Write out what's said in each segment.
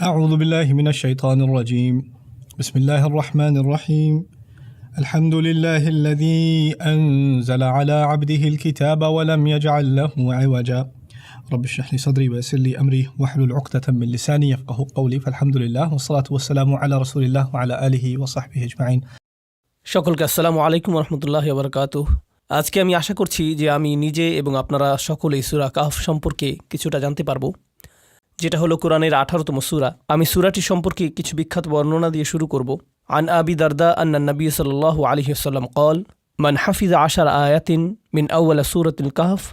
أعوذ بالله من الشيطان الرجيم بسم الله الرحمن الرحيم الحمد لله الذي أنزل على عبده الكتاب ولم يجعل له عوجا رب اشرح لي صدري ويسر لي أمري واحلل عقدة من لساني يفقهوا قولي فالحمد لله والصلاة والسلام على رسول الله وعلى آله وصحبه أجمعين সকলকে আসসালামু আলাইকুম রহমতুল্লাহি ওয়া বারাকাতুহু। আজকে আমি আশা করছি যে আমি নিজে এবং আপনারা সকলেই সূরা কাহফ সম্পর্কে কিছুটা জানতে পারবো, যেটা হলো কোরআনের 18তম সূরা। আমি সূরাটি সম্পর্কে কিছু বিখ্যাত বর্ণনা দিয়ে শুরু করব। আন আবি দারদা আন্না নবী সাল্লাল্লাহু আলাইহি ওয়াসাল্লাম قال من حفظ 10 آيات من أول سورة الكهف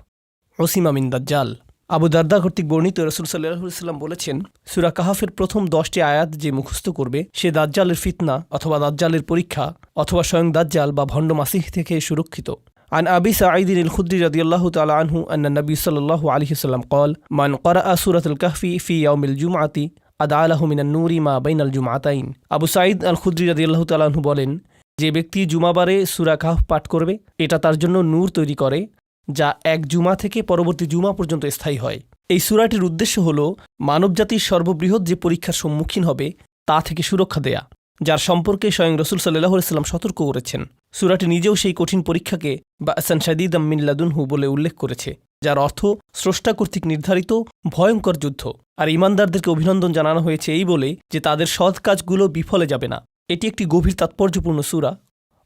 عصم من دجال। আবু দারদা কর্তৃক বর্ণিত রাসূল সাল্লাল্লাহু আলাইহি ওয়াসাল্লাম বলেছেন, সূরা কাহফের প্রথম 10টি আয়াত যে মুখস্থ করবে সে দাজ্জালের ফিতনা অথবা দাজ্জালের পরীক্ষা অথবা স্বয়ং দাজ্জাল বা ভণ্ড মাসিহ থেকে সুরক্ষিত। عن أبي سعيد الخدري رضي الله تعالى عنه أن النبي صلى الله عليه وسلم قال من قرأ سورة الكهف في يوم الجمعة أدعى له من النور ما بين الجمعتين। আবু সাঈদ আল খুদরি রাদিয়াল্লাহু তাআলা আনহু বলেন, যে ব্যক্তি জুমাবারে সূরা কাহফ পাঠ করবে এটা তার জন্য নূর তৈরি করে যা এক জুমা থেকে পরবর্তী জুমা পর্যন্ত স্থায়ী হয়। এই সূরাটির উদ্দেশ্য হল মানবজাতির সর্ববৃহৎ যে পরীক্ষার সম্মুখীন হবে তা থেকে সুরক্ষা দেয়া, যার সম্পর্কে স্বয়ং রাসূল সাল্লাল্লাহু আলাইহি ওয়াসাল্লাম সতর্ক করেছেন। সূরাটি নিজেও সেই কঠিন পরীক্ষাকে বা'সান শাদীদাম মিন লাদুনহু বলে উল্লেখ করেছে, যার অর্থ স্রষ্টা কর্তৃক নির্ধারিত ভয়ঙ্কর যুদ্ধ। আর ঈমানদারদেরকে অভিনন্দন জানানো হয়েছে এই বলে যে তাদের সৎ কাজগুলো বিফলে যাবে না। এটি একটি গভীর তাৎপর্যপূর্ণ সূরা,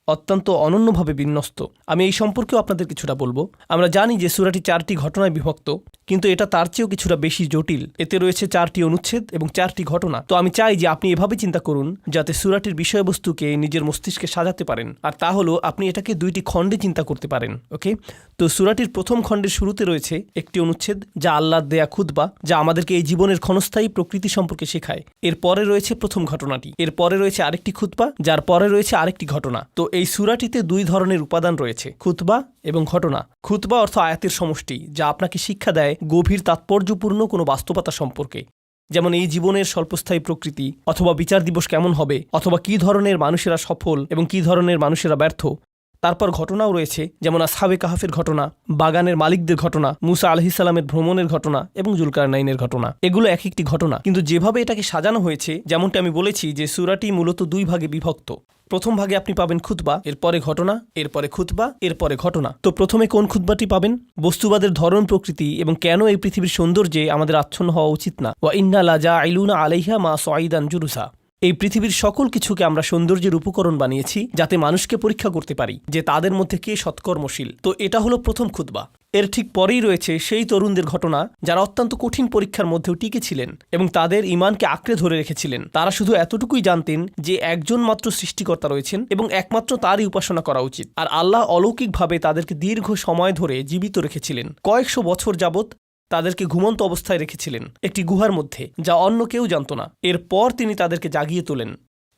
অত্যন্ত অনন্যভাবে বিন্যস্ত। আমি এই সম্পর্কেও আপনাদের কিছুটা বলবো। আমরা জানি যে সূরাটি 4টি ঘটনায় বিভক্ত, কিন্তু এটা তার চেয়েও কিছুটা বেশি জটিল। এতে রয়েছে 4টি অনুচ্ছেদ এবং 4টি ঘটনা। তো আমি চাই যে আপনি এভাবে চিন্তা করুন যাতে সূরাটির বিষয়বস্তুকে নিজের মস্তিষ্কে সাজাতে পারেন, আর তা হলো আপনি এটাকে 2টি খণ্ডে চিন্তা করতে পারেন। ওকে, তো সূরাটির প্রথম খণ্ডের শুরুতে রয়েছে একটি অনুচ্ছেদ যা আল্লাহর দেয়া খুতবা, যা আমাদেরকে এই জীবনের ক্ষণস্থায়ী প্রকৃতি সম্পর্কে শেখায়। এরপরে রয়েছে প্রথম ঘটনাটি, এরপরে রয়েছে আরেকটি খুতবা, যার পরে রয়েছে আরেকটি ঘটনা। তো এই সূরাটিতে 2 ধরনের উপাদান রয়েছে, খুতবা এবং ঘটনা। খুতবা অর্থ আয়াতের সমষ্টি, যা আপনাকে শিক্ষা দেয় গভীর তাৎপর্যপূর্ণ কোনো বাস্তবতা সম্পর্কে, যেমন এই জীবনের স্বল্পস্থায়ী প্রকৃতি, অথবা বিচার দিবস কেমন হবে, অথবা কী ধরনের মানুষেরা সফল এবং কী ধরনের মানুষেরা ব্যর্থ। তারপর ঘটনাও রয়েছে, যেমন আসহাবে কাহফের ঘটনা, বাগানের মালিকদের ঘটনা, মুসা আলাইহিস সালামের ভ্রমণের ঘটনা এবং জুলকারনাইনের ঘটনা। এগুলো এক একটি ঘটনা, কিন্তু যেভাবে এটাকে সাজানো হয়েছে, যেমনটি আমি বলেছি যে সূরাটি মূলত 2 ভাগে বিভক্ত। প্রথম ভাগে আপনি পাবেন খুতবা, এরপরে ঘটনা, এরপরে খুতবা, এরপরে ঘটনা। তো প্রথমে কোন খুতবাটি পাবেন? বস্তুবাদের ধরন, প্রকৃতি এবং কেন এই পৃথিবীর সৌন্দর্যে আমাদের আচ্ছন্ন হওয়া উচিত না। ওয়া ইন্না লাজাইলুনা আলাইহা মা সাঈদান জুরুসা। এই পৃথিবীর সকল কিছুকে আমরা সৌন্দর্যের উপকরণ বানিয়েছি যাতে মানুষকে পরীক্ষা করতে পারি যে তাদের মধ্যে কে সৎকর্মশীল। তো এটা হলো প্রথম খুতবা। এর ঠিক পরেই রয়েছে সেই তরুণদের ঘটনা যারা অত্যন্ত কঠিন পরীক্ষার মধ্যেও টিকে ছিলেন এবং তাদের ঈমানকে আঁকড়ে ধরে রেখেছিলেন। তারা শুধু এতটুকুই জানতেন যে একজন মাত্র সৃষ্টিকর্তা রয়েছেন এবং একমাত্র তারই উপাসনা করা উচিত। আর আল্লাহ অলৌকিকভাবে তাদেরকে দীর্ঘ সময় ধরে জীবিত রেখেছিলেন। কয়েকশো বছর যাবৎ তাদেরকে ঘুমন্ত অবস্থায় রেখেছিলেন একটি গুহার মধ্যে, যা অন্য কেউ জানত না। এরপর তিনি তাদেরকে জাগিয়ে তোলেন।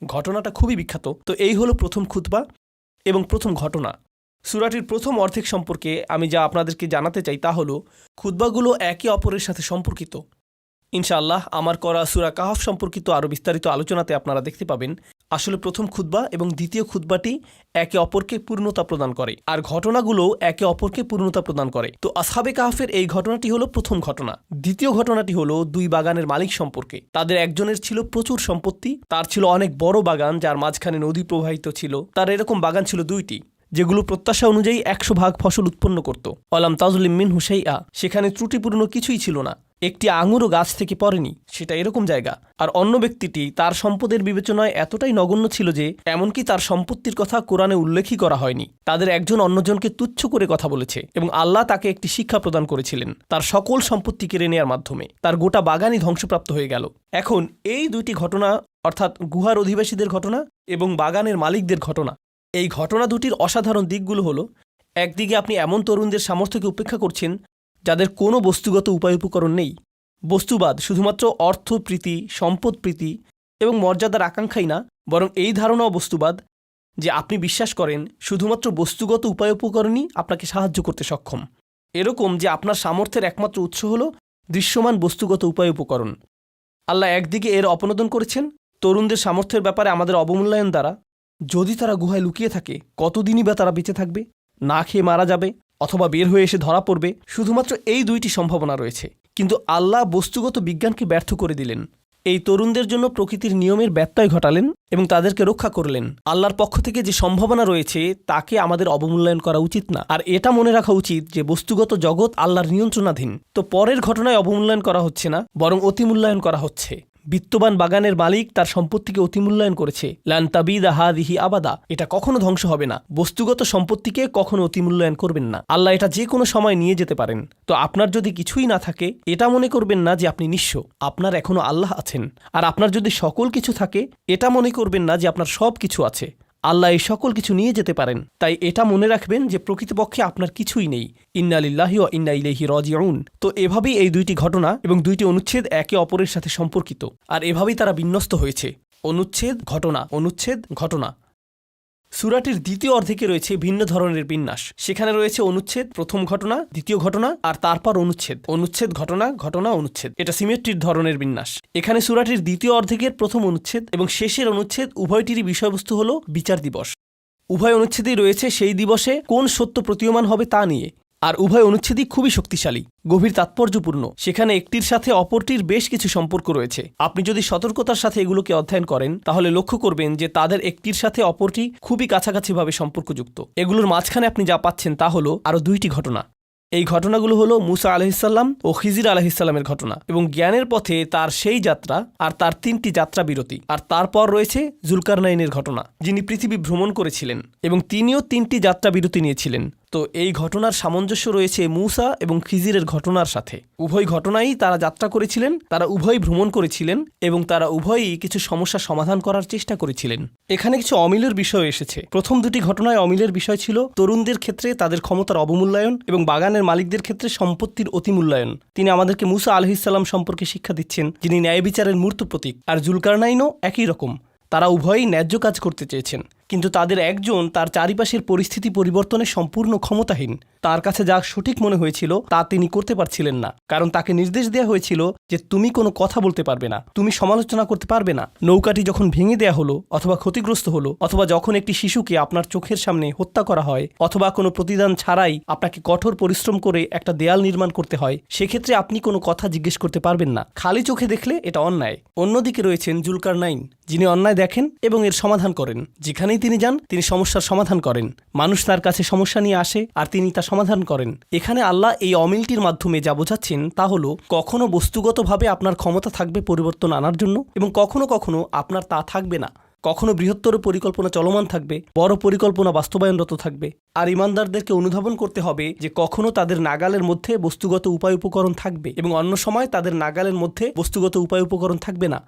ঘটনাটা খুবই বিখ্যাত। তো এই হলো প্রথম খুতবা এবং প্রথম ঘটনা। সূরাটির প্রথম অর্ধেক সম্পর্কে আমি যা আপনাদেরকে জানাতে চাই তা হলো খুতবাগুলো একে অপরের সাথে সম্পর্কিত। ইনশাআল্লাহ আমার করা সূরা কাহফ সম্পর্কিত আরও বিস্তারিত আলোচনাতে আপনারা দেখতে পাবেন আসলে প্রথম খুতবা এবং দ্বিতীয় খুতবাটি একে অপরকে পূর্ণতা প্রদান করে, আর ঘটনাগুলো একে অপরকে পূর্ণতা প্রদান করে। তো আসহাবে কাহফের এই ঘটনাটি হলো প্রথম ঘটনা। দ্বিতীয় ঘটনাটি হলো 2 বাগানের মালিক সম্পর্কে। তাদের একজনের ছিল প্রচুর সম্পত্তি, তার ছিল অনেক বড় বাগান যার মাঝখানে নদী প্রবাহিত ছিল। তার এরকম বাগান ছিল 2টি, যেগুলো প্রত্যাশা অনুযায়ী 100 ভাগ ফসল উৎপন্ন করত। অলাম তাজলিম মিনহু শাইআ, সেখানে ত্রুটিপূর্ণ কিছুই ছিল না, একটি আঙুরও গাছ থেকে পড়েনি, সেটা এরকম জায়গা। আর অন্য ব্যক্তিটি তার সম্পদের বিবেচনায় এতটাই নগণ্য ছিল যে এমনকি তার সম্পত্তির কথা কোরআনে উল্লেখই করা হয়নি। তাদের একজন অন্যজনকে তুচ্ছ করে কথা বলেছে এবং আল্লাহ তাকে একটি শিক্ষা প্রদান করেছিলেন তার সকল সম্পত্তি কেড়ে নেওয়ার মাধ্যমে। তার গোটা বাগানই ধ্বংসপ্রাপ্ত হয়ে গেল। এখন এই 2টি ঘটনা, অর্থাৎ গুহার অধিবাসীদের ঘটনা এবং বাগানের মালিকদের ঘটনা, এই ঘটনা 2টির অসাধারণ দিকগুলো হলো, একদিকে আপনি এমন তরুণদের সামর্থ্যকে উপেক্ষা করছেন যাদের কোনো বস্তুগত উপায় উপকরণ নেই। বস্তুবাদ শুধুমাত্র অর্থপ্রীতি, সম্পদপ্রীতি এবং মর্যাদার আকাঙ্ক্ষাই না, বরং এই ধারণাও বস্তুবাদ যে আপনি বিশ্বাস করেন শুধুমাত্র বস্তুগত উপায় উপকরণই আপনাকে সাহায্য করতে সক্ষম। এরকম যে আপনার সামর্থ্যের একমাত্র উৎস হল দৃশ্যমান বস্তুগত উপায় উপকরণ। আল্লাহ একদিকে এর অপনোদন করেছেন তরুণদের সামর্থ্যের ব্যাপারে আমাদের অবমূল্যায়ন দ্বারা। যদি তারা গুহায় লুকিয়ে থাকে, কতদিনই বা তারা বেঁচে থাকবে? না খেয়ে মারা যাবে অথবা বের হয়ে এসে ধরা পড়বে। শুধুমাত্র এই 2টি সম্ভাবনা রয়েছে, কিন্তু আল্লাহ বস্তুগত বিজ্ঞানকে ব্যর্থ করে দিলেন। এই তরুণদের জন্য প্রকৃতির নিয়মের ব্যত্যয় ঘটালেন এবং তাদেরকে রক্ষা করলেন। আল্লাহর পক্ষ থেকে যে সম্ভাবনা রয়েছে তাকে আমাদের অবমূল্যায়ন করা উচিত না। আর এটা মনে রাখা উচিত যে বস্তুগত জগৎ আল্লাহর নিয়ন্ত্রণাধীন। তো পরের ঘটনায় অবমূল্যায়ন করা হচ্ছে না, বরং অতিমূল্যায়ন করা হচ্ছে। বিত্তবান বাগানের মালিক তার সম্পত্তিকে অতিমূল্যায়ন করেছে। লান তাবিদা হাদিহি আবাদা, এটা কখনো ধ্বংস হবে না। বস্তুগত সম্পত্তিকে কখনো অতিমূল্যায়ন করবেন না। আল্লাহ এটা যে কোনো সময় নিয়ে যেতে পারেন। তো আপনার যদি কিছুই না থাকে, এটা মনে করবেন না যে আপনি নিঃস্ব। আপনার এখনো আল্লাহ আছেন। আর আপনার যদি সকল কিছু থাকে, এটা মনে করবেন না যে আপনার সব কিছু আছে। আল্লাহ এই সকল কিছু নিয়ে যেতে পারেন। তাই এটা মনে রাখবেন যে প্রকৃতপক্ষে আপনার কিছুই নেই। ইন্না লিল্লাহি ওয়া ইন্না ইলাইহি রাজিউন। তো এভাবেই এই দুইটি ঘটনা এবং দুইটি অনুচ্ছেদ একে অপরের সাথে সম্পর্কিত, আর এভাবেই তারা বিন্যস্ত হয়েছে। অনুচ্ছেদ, ঘটনা, অনুচ্ছেদ, ঘটনা। সূরাটির দ্বিতীয় অর্ধেকে রয়েছে ভিন্ন ধরনের বিন্যাস। সেখানে রয়েছে অনুচ্ছেদ, প্রথম ঘটনা, দ্বিতীয় ঘটনা, আর তারপর অনুচ্ছেদ, অনুচ্ছেদ, ঘটনা, ঘটনা, অনুচ্ছেদ। এটা সিমেট্রির ধরনের বিন্যাস। এখানে সূরাটির দ্বিতীয় অর্ধেকের প্রথম অনুচ্ছেদ এবং শেষের অনুচ্ছেদ উভয়টিরই বিষয়বস্তু হল বিচার দিবস। উভয় অনুচ্ছেদেই রয়েছে সেই দিবসে কোন সত্য প্রতীয়মান হবে তা নিয়ে। আর উভয় অনুচ্ছেদই খুবই শক্তিশালী, গভীর তাৎপর্যপূর্ণ। সেখানে একটির সাথে অপরটির বেশ কিছু সম্পর্ক রয়েছে। আপনি যদি সতর্কতার সাথে এগুলোকে অধ্যয়ন করেন, তাহলে লক্ষ্য করবেন যে তাদের একটির সাথে অপরটি খুবই কাছাকাছিভাবে সম্পর্কযুক্ত। এগুলোর মাঝখানে আপনি যা পাচ্ছেন তা হলো আরও দুইটি ঘটনা। এই ঘটনাগুলো হলো মুসা আলাইহিসসালাম ও খিজির আলাইহিসসালামের ঘটনা এবং জ্ঞানের পথে তার সেই যাত্রা আর তার 3টি যাত্রা বিরতি। আর তারপর রয়েছে জুলকারনাইনের ঘটনা, যিনি পৃথিবী ভ্রমণ করেছিলেন এবং তিনিও 3টি যাত্রা বিরতি নিয়েছিলেন। তো এই ঘটনার সামঞ্জস্য রয়েছে মুসা এবং খিজিরের ঘটনার সাথে। উভয় ঘটনাই তারা যাত্রা করেছিলেন, তারা উভয়ই ভ্রমণ করেছিলেন এবং তারা উভয়ই কিছু সমস্যার সমাধান করার চেষ্টা করেছিলেন। এখানে কিছু অমিলের বিষয় এসেছে। প্রথম দুটি ঘটনায় অমিলের বিষয় ছিল তরুণদের ক্ষেত্রে তাদের ক্ষমতার অবমূল্যায়ন এবং বাগানের মালিকদের ক্ষেত্রে সম্পত্তির অতিমূল্যায়ন। তিনি আমাদেরকে মুসা আলাইহিসসালাম সম্পর্কে শিক্ষা দিচ্ছেন, যিনি ন্যায় বিচারের মূর্ত প্রতীক। আর জুলকারনাইনও একই রকম। তারা উভয়ই ন্যায্য কাজ করতে চেয়েছেন, কিন্তু তাদের একজন তার চারিপাশের পরিস্থিতি পরিবর্তনে সম্পূর্ণ ক্ষমতাহীন। তার কাছে যা সঠিক মনে হয়েছিল তা তিনি করতে পারছিলেন না, কারণ তাকে নির্দেশ দেওয়া হয়েছিল যে তুমি কোনো কথা বলতে পারবে না, তুমি সমালোচনা করতে পারবে না। নৌকাটি যখন ভেঙে দেয়া হলো অথবা ক্ষতিগ্রস্ত হলো, অথবা যখন একটি শিশুকে আপনার চোখের সামনে হত্যা করা হয়, অথবা কোনো প্রতিদান ছাড়াই আপনাকে কঠোর পরিশ্রম করে একটা দেয়াল নির্মাণ করতে হয়, সেক্ষেত্রে আপনি কোনো কথা জিজ্ঞেস করতে পারবেন না। খালি চোখে দেখলে এটা অন্যায়। অন্যদিকে রয়েছেন জুলকারনাইন, যিনি অন্যায় দেখেন এবং এর সমাধান করেন। যেখানেই তিনি যান তিনি সমস্যার সমাধান করেন। মানুষ তার কাছে সমস্যা নিয়ে আসে আর তিনি তা সমাধান করেন। এখানে আল্লাহ এই অমিলটির মাধ্যমে যা বোঝাচ্ছেন তা হলো, কখনো বস্তুগতভাবে আপনার ক্ষমতা থাকবে পরিবর্তন আনার জন্য এবং কখনো কখনো আপনার তা থাকবে না। কখনো বৃহত্তর পরিকল্পনা চলমান থাকবে, বড় পরিকল্পনা বাস্তবায়নরত থাকবে। আর ইমানদারদেরকে অনুধাবন করতে হবে যে কখনো তাদের নাগালের মধ্যে বস্তুগত উপায় উপকরণ থাকবে এবং অন্য সময় তাদের নাগালের মধ্যে বস্তুগত উপায় উপকরণ থাকবে না,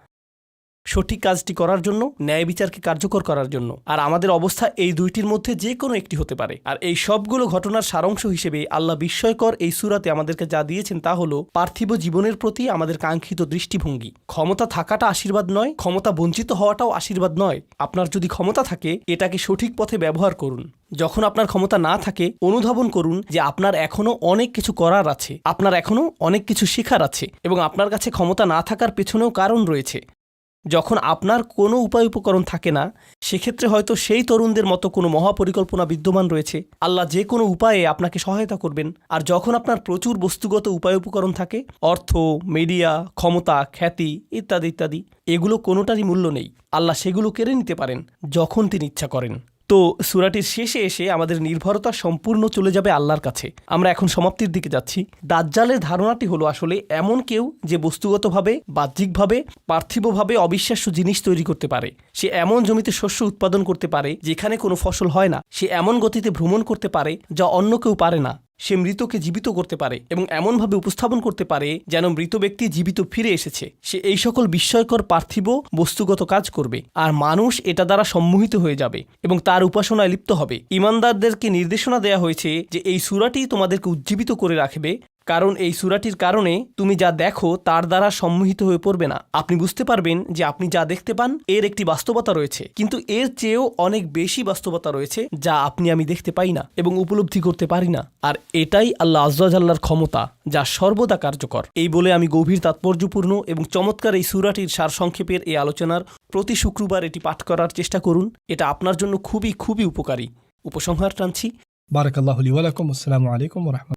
সঠিক কাজটি করার জন্য, ন্যায় বিচারকে কার্যকর করার জন্য। আর আমাদের অবস্থা এই দুইটির মধ্যে যে কোনো একটি হতে পারে। আর এই সবগুলো ঘটনার সারাংশ হিসেবে আল্লাহ বিস্ময়কর এই সূরাতে আমাদেরকে যা দিয়েছেন তা হলো পার্থিব জীবনের প্রতি আমাদের কাঙ্ক্ষিত দৃষ্টিভঙ্গি। ক্ষমতা থাকাটা আশীর্বাদ নয়, ক্ষমতা বঞ্চিত হওয়াটাও আশীর্বাদ নয়। আপনার যদি ক্ষমতা থাকে, এটাকে সঠিক পথে ব্যবহার করুন। যখন আপনার ক্ষমতা না থাকে, অনুধাবন করুন যে আপনার এখনো অনেক কিছু করার আছে, আপনার এখনো অনেক কিছু শেখার আছে এবং আপনার কাছে ক্ষমতা না থাকার পেছনেও কারণ রয়েছে। যখন আপনার কোনো উপায় উপকরণ থাকে না, সেক্ষেত্রে হয়তো সেই তরুণদের মতো কোনো মহাপরিকল্পনা বিদ্যমান রয়েছে। আল্লাহ যে কোনো উপায়ে আপনাকে সহায়তা করবেন। আর যখন আপনার প্রচুর বস্তুগত উপায় উপকরণ থাকে, অর্থ, মিডিয়া, ক্ষমতা, খ্যাতি ইত্যাদি ইত্যাদি, এগুলো কোনোটারই মূল্য নেই। আল্লাহ সেগুলো কেড়ে নিতে পারেন যখন তিনি ইচ্ছা করেন। তো সূরাটির শেষে এসে আমাদের নির্ভরতা সম্পূর্ণ চলে যাবে আল্লাহর কাছে। আমরা এখন সমাপ্তির দিকে যাচ্ছি। দাজ্জালের ধারণাটি হলো আসলে এমন কেউ যে বস্তুগতভাবে, বাহ্যিকভাবে, পার্থিবভাবে অবিশ্বাস্য জিনিস তৈরি করতে পারে। সে এমন জমিতে শস্য উৎপাদন করতে পারে যেখানে কোনো ফসল হয় না। সে এমন গতিতে ভ্রমণ করতে পারে যা অন্য কেউ পারে না। সে মৃতকে জীবিত করতে পারে এবং এমনভাবে উপস্থাপন করতে পারে যেন মৃত ব্যক্তি জীবিত ফিরে এসেছে। সে এই সকল বিস্ময়কর পার্থিব বস্তুগত কাজ করবে আর মানুষ এটা দ্বারা সম্মোহিত হয়ে যাবে এবং তার উপাসনায় লিপ্ত হবে। ঈমানদারদেরকে নির্দেশনা দেয়া হয়েছে যে এই সূরাটি তোমাদেরকে উজ্জীবিত করে রাখবে, কারণ এই সূরাটির কারণে তুমি যা দেখো তার দ্বারা সম্মোহিত হয়ে পড়বে না। আপনি বুঝতে পারবেন যে আপনি যা দেখতে পান এর একটি বাস্তবতা রয়েছে, কিন্তু এর চেয়েও অনেক বেশি বাস্তবতা রয়েছে যা আপনি আমি দেখতে পাই না এবং উপলব্ধি করতে পারি না। আর এটাই আল্লাহ আযজা ওয়া জাল্লার ক্ষমতা, যা সর্বদা কার্যকর। এই বলে আমি গভীর তাৎপর্যপূর্ণ এবং চমৎকার এই সূরাটির সারসংক্ষেপের এই আলোচনার প্রতি শুক্রবার এটি পাঠ করার চেষ্টা করুন। এটা আপনার জন্য খুবই খুবই উপকারী। উপসংহার টানছি। বারাকাল্লাহু লি ওয়া লাকুম। আসসালামু আলাইকুম ওয়া রাহমাতুল্লাহ।